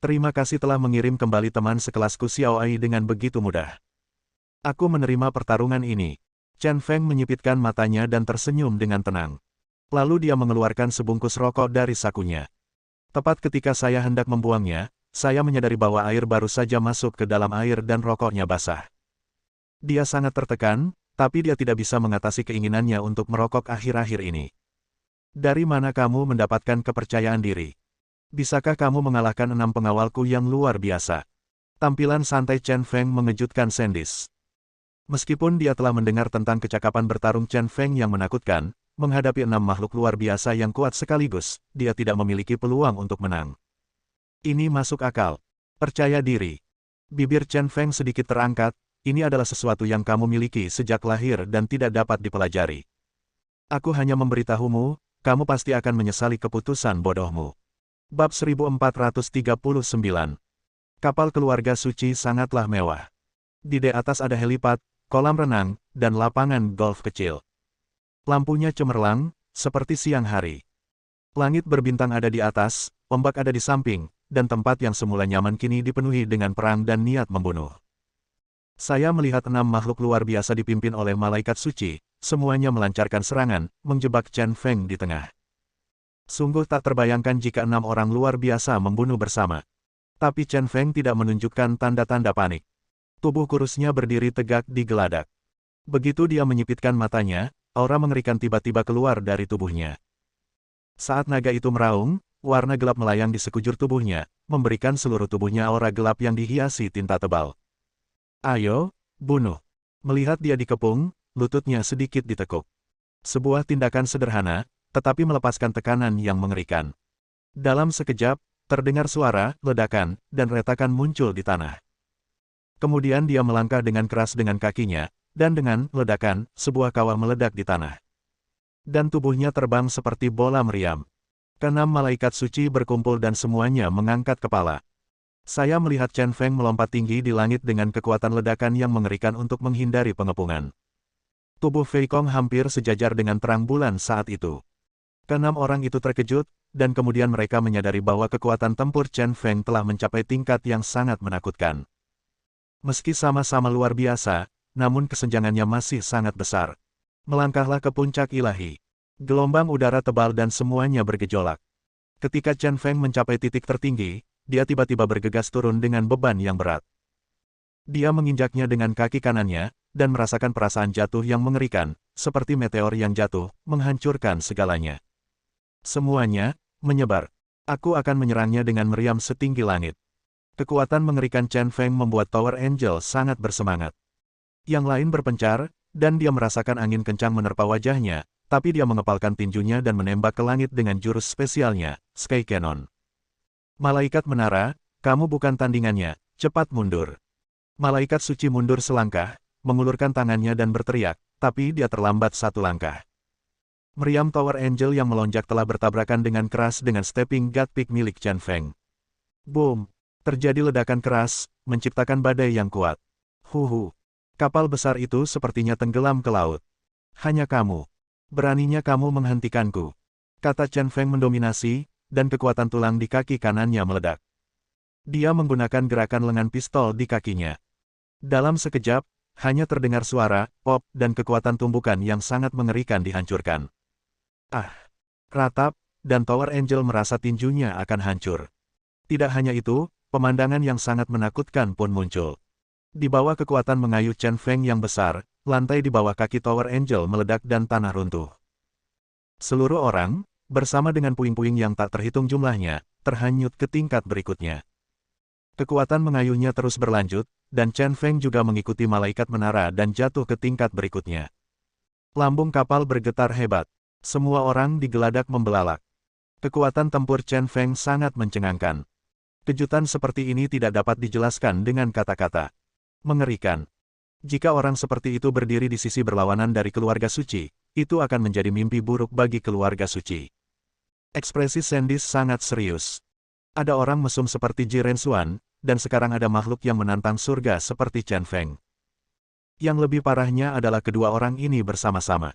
Terima kasih telah mengirim kembali teman sekelasku Xiao Ai dengan begitu mudah. Aku menerima pertarungan ini. Chen Feng menyipitkan matanya dan tersenyum dengan tenang. Lalu dia mengeluarkan sebungkus rokok dari sakunya. Tepat ketika saya hendak membuangnya, saya menyadari bahwa air baru saja masuk ke dalam air dan rokoknya basah. Dia sangat tertekan, tapi dia tidak bisa mengatasi keinginannya untuk merokok akhir-akhir ini. Dari mana kamu mendapatkan kepercayaan diri? Bisakah kamu mengalahkan 6 pengawalku yang luar biasa? Tampilan santai Chen Feng mengejutkan Sandis. Meskipun dia telah mendengar tentang kecakapan bertarung Chen Feng yang menakutkan, menghadapi 6 makhluk luar biasa yang kuat sekaligus, dia tidak memiliki peluang untuk menang. Ini masuk akal. Percaya diri. Bibir Chen Feng sedikit terangkat, ini adalah sesuatu yang kamu miliki sejak lahir dan tidak dapat dipelajari. Aku hanya memberitahumu, kamu pasti akan menyesali keputusan bodohmu. Bab 1439. Kapal keluarga suci sangatlah mewah. Di atas ada helipad, kolam renang, dan lapangan golf kecil. Lampunya cemerlang, seperti siang hari. Langit berbintang ada di atas, ombak ada di samping, dan tempat yang semula nyaman kini dipenuhi dengan perang dan niat membunuh. Saya melihat 6 makhluk luar biasa dipimpin oleh malaikat suci, semuanya melancarkan serangan, menjebak Chen Feng di tengah. Sungguh tak terbayangkan jika 6 orang luar biasa membunuh bersama. Tapi Chen Feng tidak menunjukkan tanda-tanda panik. Tubuh kurusnya berdiri tegak di geladak. Begitu dia menyipitkan matanya, aura mengerikan tiba-tiba keluar dari tubuhnya. Saat naga itu meraung, warna gelap melayang di sekujur tubuhnya, memberikan seluruh tubuhnya aura gelap yang dihiasi tinta tebal. Ayo, bunuh. Melihat dia dikepung, lututnya sedikit ditekuk. Sebuah tindakan sederhana, tetapi melepaskan tekanan yang mengerikan. Dalam sekejap, terdengar suara, ledakan, dan retakan muncul di tanah. Kemudian dia melangkah dengan keras dengan kakinya, dan dengan ledakan, sebuah kawah meledak di tanah. Dan tubuhnya terbang seperti bola meriam. Keenam malaikat suci berkumpul dan semuanya mengangkat kepala. Saya melihat Chen Feng melompat tinggi di langit dengan kekuatan ledakan yang mengerikan untuk menghindari pengepungan. Tubuh Fei Kong hampir sejajar dengan terang bulan saat itu. Keenam orang itu terkejut, dan kemudian mereka menyadari bahwa kekuatan tempur Chen Feng telah mencapai tingkat yang sangat menakutkan. Meski sama-sama luar biasa, namun kesenjangannya masih sangat besar. Melangkahlah ke puncak ilahi. Gelombang udara tebal dan semuanya bergejolak. Ketika Chen Feng mencapai titik tertinggi, dia tiba-tiba bergegas turun dengan beban yang berat. Dia menginjaknya dengan kaki kanannya, dan merasakan perasaan jatuh yang mengerikan, seperti meteor yang jatuh, menghancurkan segalanya. Semuanya menyebar. Aku akan menyerangnya dengan meriam setinggi langit. Kekuatan mengerikan Chen Feng membuat Tower Angel sangat bersemangat. Yang lain berpencar, dan dia merasakan angin kencang menerpa wajahnya, tapi dia mengepalkan tinjunya dan menembak ke langit dengan jurus spesialnya, Sky Cannon. Malaikat menara, kamu bukan tandingannya, cepat mundur. Malaikat suci mundur selangkah, mengulurkan tangannya dan berteriak, tapi dia terlambat satu langkah. Meriam Tower Angel yang melonjak telah bertabrakan dengan keras dengan stepping god pick milik Chen Feng. Boom! Terjadi ledakan keras, menciptakan badai yang kuat. Huhu! Kapal besar itu sepertinya tenggelam ke laut. Hanya kamu. Beraninya kamu menghentikanku. Kata Chen Feng mendominasi, dan kekuatan tulang di kaki kanannya meledak. Dia menggunakan gerakan lengan pistol di kakinya. Dalam sekejap, hanya terdengar suara, pop, dan kekuatan tumbukan yang sangat mengerikan dihancurkan. Ah! Ratap, dan Tower Angel merasa tinjunya akan hancur. Tidak hanya itu, pemandangan yang sangat menakutkan pun muncul. Di bawah kekuatan mengayuh Chen Feng yang besar, lantai di bawah kaki Tower Angel meledak dan tanah runtuh. Seluruh orang, bersama dengan puing-puing yang tak terhitung jumlahnya, terhanyut ke tingkat berikutnya. Kekuatan mengayuhnya terus berlanjut, dan Chen Feng juga mengikuti malaikat menara dan jatuh ke tingkat berikutnya. Lambung kapal bergetar hebat. Semua orang digeladak membelalak. Kekuatan tempur Chen Feng sangat mencengangkan. Kejutan seperti ini tidak dapat dijelaskan dengan kata-kata. Mengerikan. Jika orang seperti itu berdiri di sisi berlawanan dari keluarga suci, itu akan menjadi mimpi buruk bagi keluarga suci. Ekspresi Sandis sangat serius. Ada orang mesum seperti Ji Rensuan, dan sekarang ada makhluk yang menantang surga seperti Chen Feng. Yang lebih parahnya adalah kedua orang ini bersama-sama.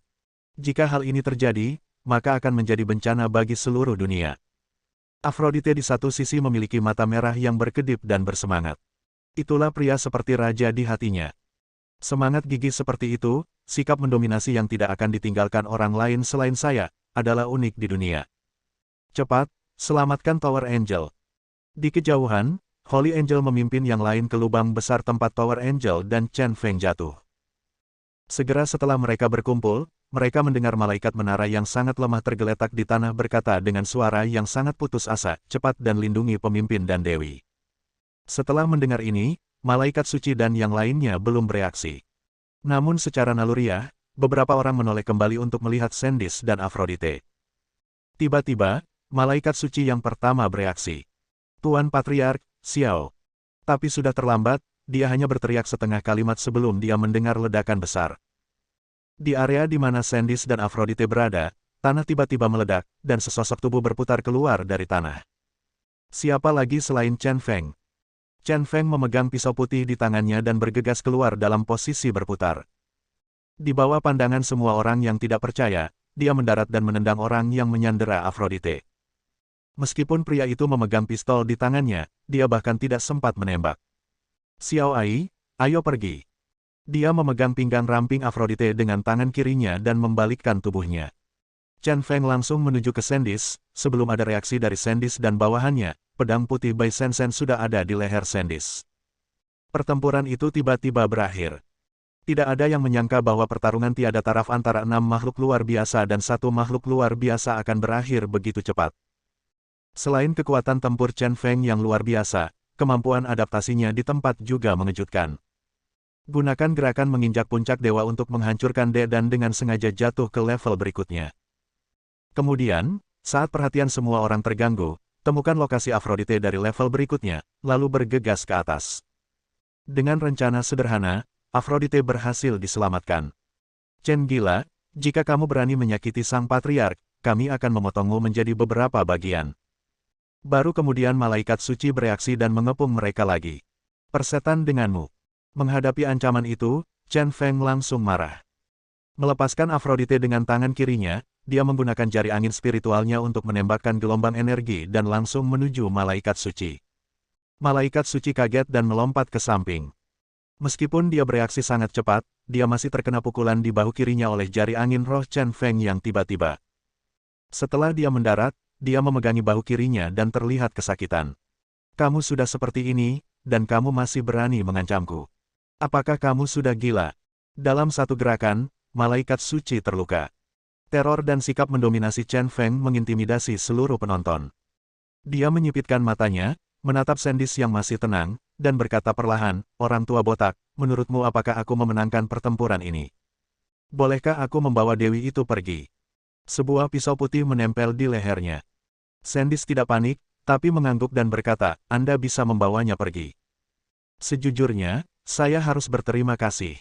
Jika hal ini terjadi, maka akan menjadi bencana bagi seluruh dunia. Aphrodite di satu sisi memiliki mata merah yang berkedip dan bersemangat. Itulah pria seperti raja di hatinya. Semangat gigih seperti itu, sikap mendominasi yang tidak akan ditinggalkan orang lain selain saya, adalah unik di dunia. Cepat, selamatkan Tower Angel. Di kejauhan, Holy Angel memimpin yang lain ke lubang besar tempat Tower Angel dan Chen Feng jatuh. Segera setelah mereka berkumpul, mereka mendengar malaikat menara yang sangat lemah tergeletak di tanah berkata dengan suara yang sangat putus asa, cepat dan lindungi pemimpin dan dewi. Setelah mendengar ini, malaikat suci dan yang lainnya belum bereaksi. Namun secara naluriah, beberapa orang menoleh kembali untuk melihat Sandis dan Aphrodite. Tiba-tiba, malaikat suci yang pertama bereaksi. Tuan Patriark, Xiao. Tapi sudah terlambat, dia hanya berteriak setengah kalimat sebelum dia mendengar ledakan besar. Di area di mana Sandis dan Aphrodite berada, tanah tiba-tiba meledak, dan sesosok tubuh berputar keluar dari tanah. Siapa lagi selain Chen Feng? Chen Feng memegang pisau putih di tangannya dan bergegas keluar dalam posisi berputar. Di bawah pandangan semua orang yang tidak percaya, dia mendarat dan menendang orang yang menyandera Aphrodite. Meskipun pria itu memegang pistol di tangannya, dia bahkan tidak sempat menembak. Xiao Ai, ayo pergi. Dia memegang pinggang ramping Aphrodite dengan tangan kirinya dan membalikkan tubuhnya. Chen Feng langsung menuju ke Sandis, sebelum ada reaksi dari Sandis dan bawahannya, pedang putih Bai Shen sudah ada di leher Sandis. Pertempuran itu tiba-tiba berakhir. Tidak ada yang menyangka bahwa pertarungan tiada taraf antara 6 makhluk luar biasa dan 1 makhluk luar biasa akan berakhir begitu cepat. Selain kekuatan tempur Chen Feng yang luar biasa, kemampuan adaptasinya di tempat juga mengejutkan. Gunakan gerakan menginjak puncak dewa untuk menghancurkan D dan dengan sengaja jatuh ke level berikutnya. Kemudian, saat perhatian semua orang terganggu, temukan lokasi Aphrodite dari level berikutnya, lalu bergegas ke atas. Dengan rencana sederhana, Aphrodite berhasil diselamatkan. Chen gila, jika kamu berani menyakiti sang patriark, kami akan memotongmu menjadi beberapa bagian. Baru kemudian malaikat suci bereaksi dan mengepung mereka lagi. Persetan denganmu. Menghadapi ancaman itu, Chen Feng langsung marah. Melepaskan Aphrodite dengan tangan kirinya, dia menggunakan jari angin spiritualnya untuk menembakkan gelombang energi dan langsung menuju malaikat suci. Malaikat suci kaget dan melompat ke samping. Meskipun dia bereaksi sangat cepat, dia masih terkena pukulan di bahu kirinya oleh jari angin roh Chen Feng yang tiba-tiba. Setelah dia mendarat, dia memegangi bahu kirinya dan terlihat kesakitan. Kamu sudah seperti ini, dan kamu masih berani mengancamku. Apakah kamu sudah gila? Dalam satu gerakan, malaikat suci terluka. Teror dan sikap mendominasi Chen Feng mengintimidasi seluruh penonton. Dia menyipitkan matanya, menatap Sandis yang masih tenang, dan berkata perlahan, orang tua botak, menurutmu apakah aku memenangkan pertempuran ini? Bolehkah aku membawa dewi itu pergi? Sebuah pisau putih menempel di lehernya. Sandis tidak panik, tapi mengangguk dan berkata, Anda bisa membawanya pergi. Sejujurnya, saya harus berterima kasih.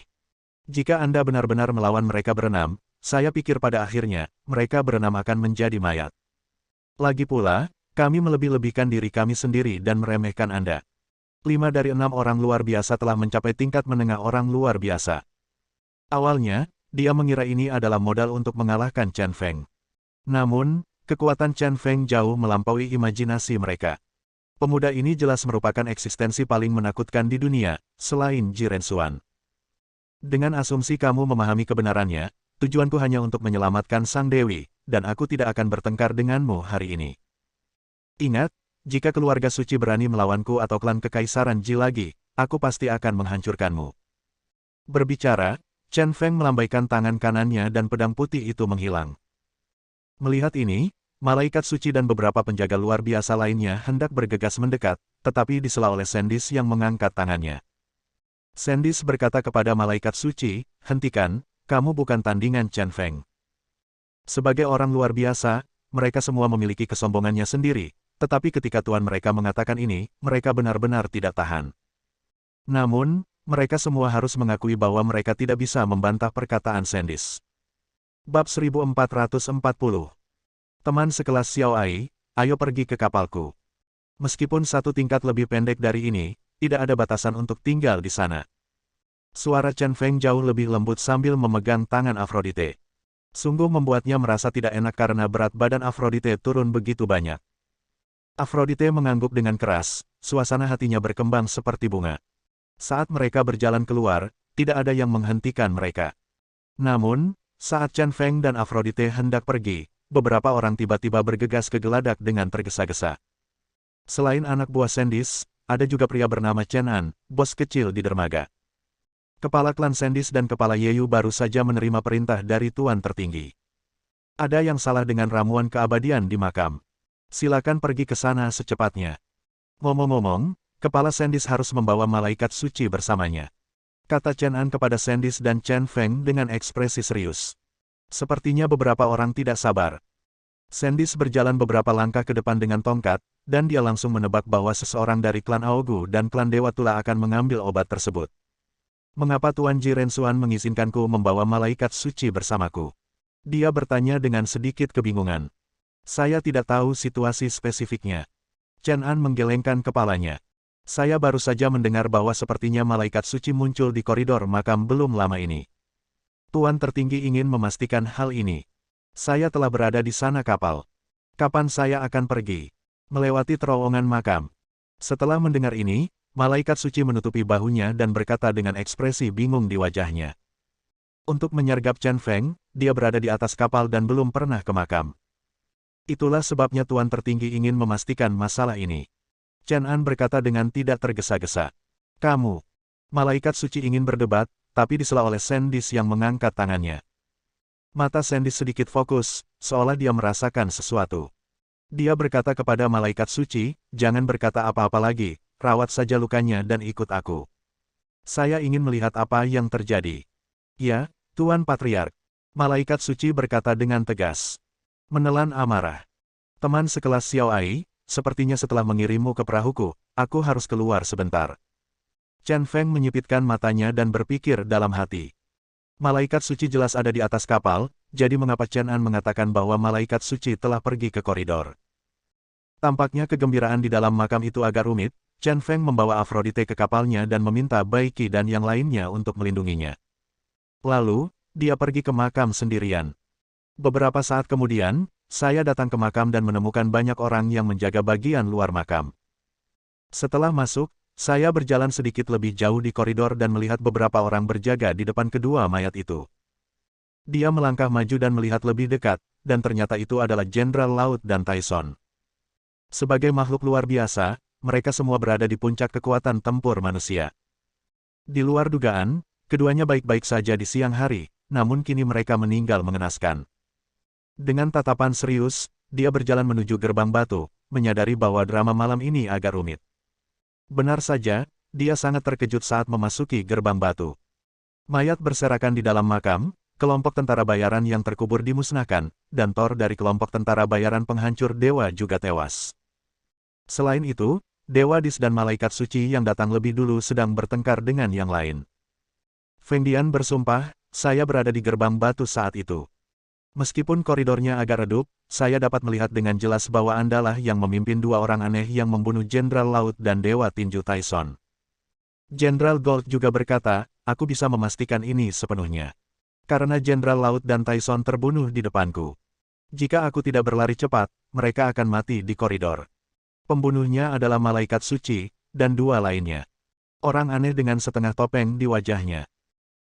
Jika Anda benar-benar melawan mereka berenam, saya pikir pada akhirnya, mereka berenam akan menjadi mayat. Lagi pula, kami melebih-lebihkan diri kami sendiri dan meremehkan Anda. 5 dari 6 orang luar biasa telah mencapai tingkat menengah orang luar biasa. Awalnya, dia mengira ini adalah modal untuk mengalahkan Chen Feng. Namun, kekuatan Chen Feng jauh melampaui imajinasi mereka. Pemuda ini jelas merupakan eksistensi paling menakutkan di dunia, selain Ji Rensuan. Dengan asumsi kamu memahami kebenarannya, tujuanku hanya untuk menyelamatkan Sang Dewi, dan aku tidak akan bertengkar denganmu hari ini. Ingat, jika keluarga suci berani melawanku atau klan kekaisaran Ji lagi, aku pasti akan menghancurkanmu. Berbicara, Chen Feng melambaikan tangan kanannya dan pedang putih itu menghilang. Melihat ini, malaikat suci dan beberapa penjaga luar biasa lainnya hendak bergegas mendekat, tetapi disela oleh Sandis yang mengangkat tangannya. Sandis berkata kepada malaikat suci, hentikan, kamu bukan tandingan Chen Feng. Sebagai orang luar biasa, mereka semua memiliki kesombongannya sendiri, tetapi ketika tuan mereka mengatakan ini, mereka benar-benar tidak tahan. Namun, Mereka semua harus mengakui bahwa mereka tidak bisa membantah perkataan Sandis. Bab 1440. Teman sekelas Xiao Ai, ayo pergi ke kapalku. Meskipun satu tingkat lebih pendek dari ini, tidak ada batasan untuk tinggal di sana. Suara Chen Feng jauh lebih lembut sambil memegang tangan Aphrodite. Sungguh membuatnya merasa tidak enak karena berat badan Aphrodite turun begitu banyak. Aphrodite mengangguk dengan keras, suasana hatinya berkembang seperti bunga. Saat mereka berjalan keluar, tidak ada yang menghentikan mereka. Namun, saat Chen Feng dan Aphrodite hendak pergi, beberapa orang tiba-tiba bergegas ke geladak dengan tergesa-gesa. Selain anak buah Sandis, ada juga pria bernama Chen An, bos kecil di dermaga. Kepala klan Sandis dan kepala Yeyu baru saja menerima perintah dari tuan tertinggi. Ada yang salah dengan ramuan keabadian di makam. Silakan pergi ke sana secepatnya. Ngomong-ngomong, kepala Sandis harus membawa malaikat suci bersamanya. Kata Chen An kepada Sandis dan Chen Feng dengan ekspresi serius. Sepertinya beberapa orang tidak sabar. Sandis berjalan beberapa langkah ke depan dengan tongkat, dan dia langsung menebak bahwa seseorang dari klan Aogu dan klan Dewa Tula akan mengambil obat tersebut. Mengapa Tuan Ji Rensuan mengizinkanku membawa malaikat suci bersamaku? Dia bertanya dengan sedikit kebingungan. Saya tidak tahu situasi spesifiknya. Chen An menggelengkan kepalanya. Saya baru saja mendengar bahwa sepertinya malaikat suci muncul di koridor makam belum lama ini. Tuan tertinggi ingin memastikan hal ini. Saya telah berada di sana kapal. Kapan saya akan pergi? Melewati terowongan makam. Setelah mendengar ini, malaikat suci menutupi bahunya dan berkata dengan ekspresi bingung di wajahnya. Untuk menyergap Chen Feng, dia berada di atas kapal dan belum pernah ke makam. Itulah sebabnya tuan tertinggi ingin memastikan masalah ini. Chen An berkata dengan tidak tergesa-gesa. Kamu. Malaikat suci ingin berdebat, tapi disela oleh Sandis yang mengangkat tangannya. Mata Sandis sedikit fokus, seolah dia merasakan sesuatu. Dia berkata kepada malaikat suci, jangan berkata apa-apa lagi, rawat saja lukanya dan ikut aku. Saya ingin melihat apa yang terjadi. Ya, Tuan Patriark. Malaikat suci berkata dengan tegas. Menelan amarah. Teman sekelas Xiao Ai, sepertinya setelah mengirimmu ke perahuku, aku harus keluar sebentar. Chen Feng menyipitkan matanya dan berpikir dalam hati. Malaikat suci jelas ada di atas kapal, jadi mengapa Chen An mengatakan bahwa malaikat suci telah pergi ke koridor? Tampaknya kegembiraan di dalam makam itu agak rumit. Chen Feng membawa Aphrodite ke kapalnya dan meminta Baiki dan yang lainnya untuk melindunginya. Lalu, dia pergi ke makam sendirian. Beberapa saat kemudian, saya datang ke makam dan menemukan banyak orang yang menjaga bagian luar makam. Setelah masuk, saya berjalan sedikit lebih jauh di koridor dan melihat beberapa orang berjaga di depan kedua mayat itu. Dia melangkah maju dan melihat lebih dekat, dan ternyata itu adalah Jenderal Laut dan Tyson. Sebagai makhluk luar biasa, mereka semua berada di puncak kekuatan tempur manusia. Di luar dugaan, keduanya baik-baik saja di siang hari, namun kini mereka meninggal mengenaskan. Dengan tatapan serius, dia berjalan menuju gerbang batu, menyadari bahwa drama malam ini agak rumit. Benar saja, dia sangat terkejut saat memasuki gerbang batu. Mayat berserakan di dalam makam, kelompok tentara bayaran yang terkubur dimusnahkan, dan Thor dari kelompok tentara bayaran penghancur dewa juga tewas. Selain itu, Dewa Dis dan malaikat suci yang datang lebih dulu sedang bertengkar dengan yang lain. Feng Dian bersumpah, saya berada di gerbang batu saat itu. Meskipun koridornya agak redup, saya dapat melihat dengan jelas bahwa Andalah yang memimpin dua orang aneh yang membunuh Jenderal Laut dan Dewa Tinju Tyson. Jenderal Gold juga berkata, aku bisa memastikan ini sepenuhnya. Karena Jenderal Laut dan Tyson terbunuh di depanku. Jika aku tidak berlari cepat, mereka akan mati di koridor. Pembunuhnya adalah malaikat suci, dan dua lainnya. Orang aneh dengan setengah topeng di wajahnya.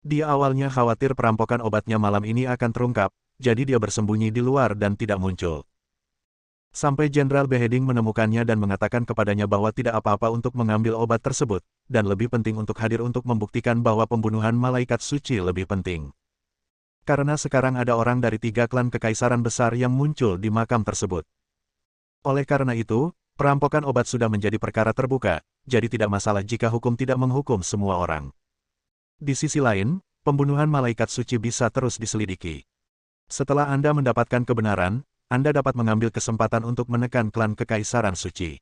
Dia awalnya khawatir perampokan obatnya malam ini akan terungkap, jadi dia bersembunyi di luar dan tidak muncul. Sampai Jenderal Beheading menemukannya dan mengatakan kepadanya bahwa tidak apa-apa untuk mengambil obat tersebut, dan lebih penting untuk hadir untuk membuktikan bahwa pembunuhan malaikat suci lebih penting. Karena sekarang ada orang dari 3 klan kekaisaran besar yang muncul di makam tersebut. Oleh karena itu, perampokan obat sudah menjadi perkara terbuka, jadi tidak masalah jika hukum tidak menghukum semua orang. Di sisi lain, pembunuhan malaikat suci bisa terus diselidiki. Setelah Anda mendapatkan kebenaran, Anda dapat mengambil kesempatan untuk menekan klan Kekaisaran Suci.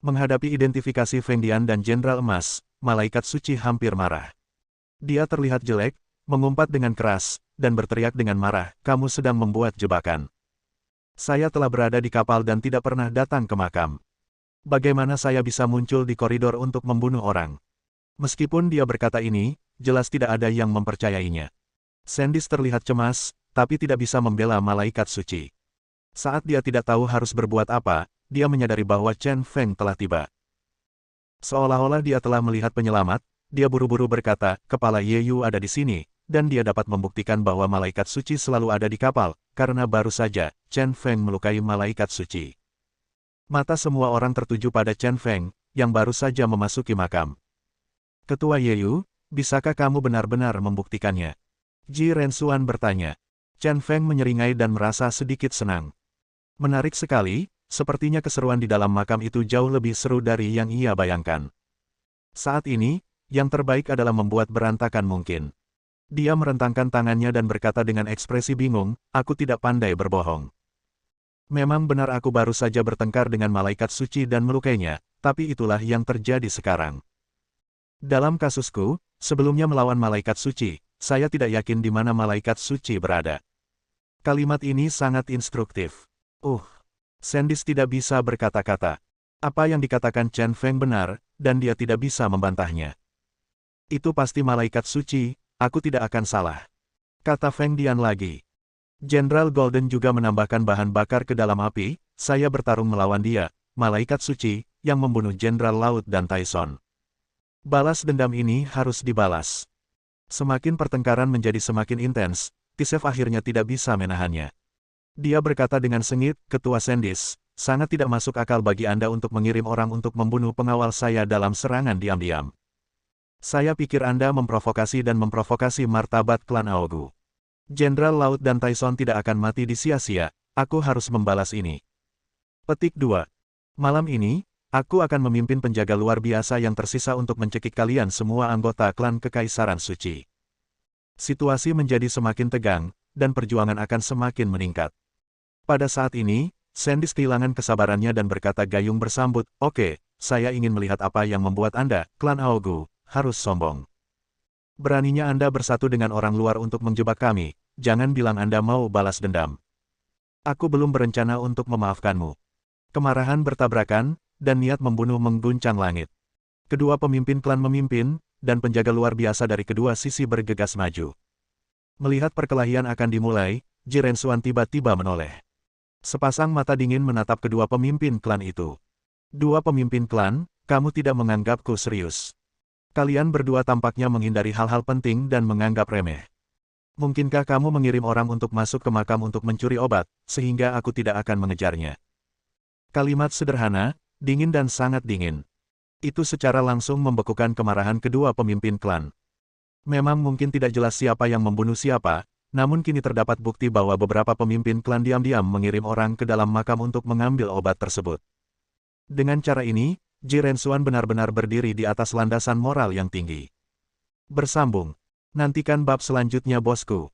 Menghadapi identifikasi Feng Dian dan Jenderal Emas, malaikat suci hampir marah. Dia terlihat jelek, mengumpat dengan keras, dan berteriak dengan marah, kamu sedang membuat jebakan. Saya telah berada di kapal dan tidak pernah datang ke makam. Bagaimana saya bisa muncul di koridor untuk membunuh orang? Meskipun dia berkata ini, jelas tidak ada yang mempercayainya. Sandis terlihat cemas, tapi tidak bisa membela malaikat suci. Saat dia tidak tahu harus berbuat apa, dia menyadari bahwa Chen Feng telah tiba. Seolah-olah dia telah melihat penyelamat, dia buru-buru berkata, kepala Yeyu ada di sini, dan dia dapat membuktikan bahwa malaikat suci selalu ada di kapal, karena baru saja, Chen Feng melukai malaikat suci. Mata semua orang tertuju pada Chen Feng, yang baru saja memasuki makam. Ketua Yeyu, bisakah kamu benar-benar membuktikannya? Ji Rensuan bertanya. Chen Feng menyeringai dan merasa sedikit senang. Menarik sekali, sepertinya keseruan di dalam makam itu jauh lebih seru dari yang ia bayangkan. Saat ini, yang terbaik adalah membuat berantakan mungkin. Dia merentangkan tangannya dan berkata dengan ekspresi bingung, aku tidak pandai berbohong. Memang benar aku baru saja bertengkar dengan malaikat suci dan melukainya, tapi itulah yang terjadi sekarang. Dalam kasusku, sebelumnya melawan malaikat suci, saya tidak yakin di mana malaikat suci berada. Kalimat ini sangat instruktif. Sandis tidak bisa berkata-kata. Apa yang dikatakan Chen Feng benar, dan dia tidak bisa membantahnya. Itu pasti malaikat suci, aku tidak akan salah. Kata Feng Dian lagi. Jenderal Golden juga menambahkan bahan bakar ke dalam api, saya bertarung melawan dia, malaikat suci, yang membunuh Jenderal Laut dan Tyson. Balas dendam ini harus dibalas. Semakin pertengkaran menjadi semakin intens, Tisef akhirnya tidak bisa menahannya. Dia berkata dengan sengit, Ketua Sandis, sangat tidak masuk akal bagi Anda untuk mengirim orang untuk membunuh pengawal saya dalam serangan diam-diam. Saya pikir Anda memprovokasi dan memprovokasi martabat klan Aogu. Jenderal Laut dan Tyson tidak akan mati di sia-sia, aku harus membalas ini. Petik 2. Malam ini, aku akan memimpin penjaga luar biasa yang tersisa untuk mencekik kalian semua anggota klan Kekaisaran Suci. Situasi menjadi semakin tegang, dan perjuangan akan semakin meningkat. Pada saat ini, Sandis kehilangan kesabarannya dan berkata gayung bersambut, oke, saya ingin melihat apa yang membuat Anda, klan Aogu, harus sombong. Beraninya Anda bersatu dengan orang luar untuk menjebak kami, jangan bilang Anda mau balas dendam. Aku belum berencana untuk memaafkanmu. Kemarahan bertabrakan, dan niat membunuh mengguncang langit. Kedua pemimpin klan memimpin, dan penjaga luar biasa dari kedua sisi bergegas maju. Melihat perkelahian akan dimulai, Ji Rensuan tiba-tiba menoleh. Sepasang mata dingin menatap kedua pemimpin klan itu. Dua pemimpin klan, kamu tidak menganggapku serius. Kalian berdua tampaknya menghindari hal-hal penting dan menganggap remeh. Mungkinkah kamu mengirim orang untuk masuk ke makam untuk mencuri obat, sehingga aku tidak akan mengejarnya? Kalimat sederhana, dingin dan sangat dingin. Itu secara langsung membekukan kemarahan kedua pemimpin klan. Memang mungkin tidak jelas siapa yang membunuh siapa, namun kini terdapat bukti bahwa beberapa pemimpin klan diam-diam mengirim orang ke dalam makam untuk mengambil obat tersebut. Dengan cara ini, Ji Rensuan benar-benar berdiri di atas landasan moral yang tinggi. Bersambung. Nantikan bab selanjutnya bosku.